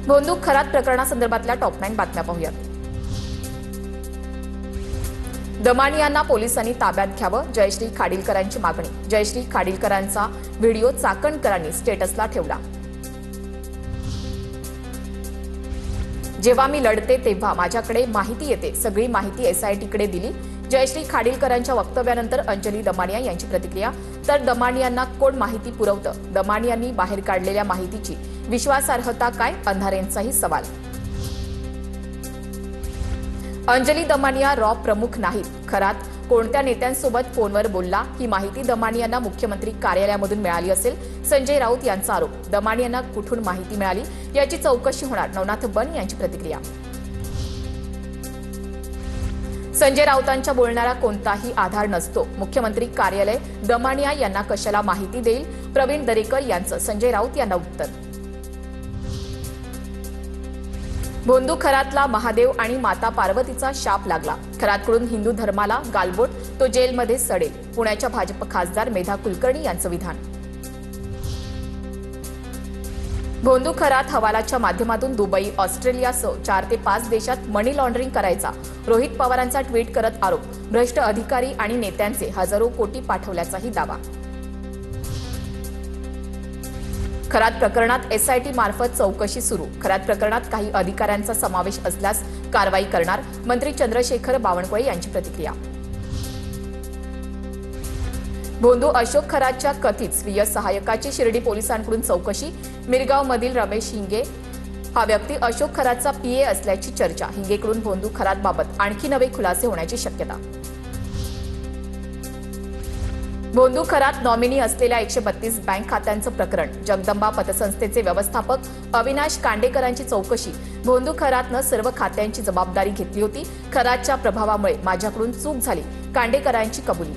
भोंदू खरात प्रकरणासंदर्भातल्या टॉप 9 बातम्या पाहूयात। दमानियांना पोलिसांनी ताब्यात घ्यावं, जयश्री खाडीलकरांची मागणी। जयश्री खाडीलकरांचा व्हिडिओ चाकणकरांनी स्टेटसला ठेवला। जेव्हा मी लढते तेव्हा माझ्याकडे माहिती येते, सगळी माहिती एसआयटीकडे दिली। जयश्री खाडीलकरांच्या वक्तव्यानंतर अंजली दमानिया यांची प्रतिक्रिया। तर दमानियांना कोण माहिती पुरवतं? दमानियांनी बाहेर काढलेल्या माहितीची विश्वासार्हता काय? अंधारेंचाही सवाल। अंजली दमानिया रॉ प्रमुख नाहीत। खरात कोणत्या नेत्यांसोबत फोनवर बोलला? ही माहिती दमानियांना मुख्यमंत्री कार्यालयामधून मिळाली असेल, संजय राऊत यांचा आरोप। दमानियांना कुठून माहिती मिळाली याची चौकशी होणार, नवनाथ बन यांची प्रतिक्रिया। संजय राऊतांच्या बोलण्याला कोणताही आधार नसतो, मुख्यमंत्री कार्यालय दमानिया यांना कशाला माहिती देईल? प्रवीण दरेकर यांचं संजय राऊत यांना उत्तर। भोंदू खरातला महादेव आणि माता पार्वतीचा शाप लागला। खरातकडून हिंदू धर्माला गालबोट, तो जेलमध्ये सडेल। पुण्याच्या भाजप खासदार मेधा कुलकर्णी यांचं विधान। भोंदू खरात हवालाच्या माध्यमातून दुबई, ऑस्ट्रेलियासह 4 ते 5 देशात मनी लॉन्ड्रिंग करायचा। रोहित पवारांचा ट्विट करत आरोप। भ्रष्ट अधिकारी आणि नेत्यांचे हजारो कोटी पाठवल्याचाही दावा। खरात प्रकरणात एसआयटी मार्फत चौकशी सुरू। खरात प्रकरणात काही अधिकाऱ्यांचा समावेश असल्यास कारवाई करणार, मंत्री चंद्रशेखर बावनकुळे यांची प्रतिक्रिया। भोंदू अशोक खरातच्या कथित स्वीय सहाय्यकाची शिर्डी पोलिसांकडून चौकशी। मिरगावमधील रमेश हिंगे हा व्यक्ती अशोक खरातचा पीए असल्याची चर्चा। हिंगेकडून भोंदू खरातबाबत आणखी नवे खुलासे होण्याची शक्यता। भोंदू खरात नॉमिनी असलेल्या 132 बँक खात्यांचं प्रकरण। जगदंबा पतसंस्थेचे व्यवस्थापक अविनाश कांडेकरांची चौकशी। भोंदू खरातनं सर्व खात्यांची जबाबदारी घेतली होती। खरातच्या प्रभावामुळे माझ्याकडून चूक झाली, कांडेकरांची कबुली।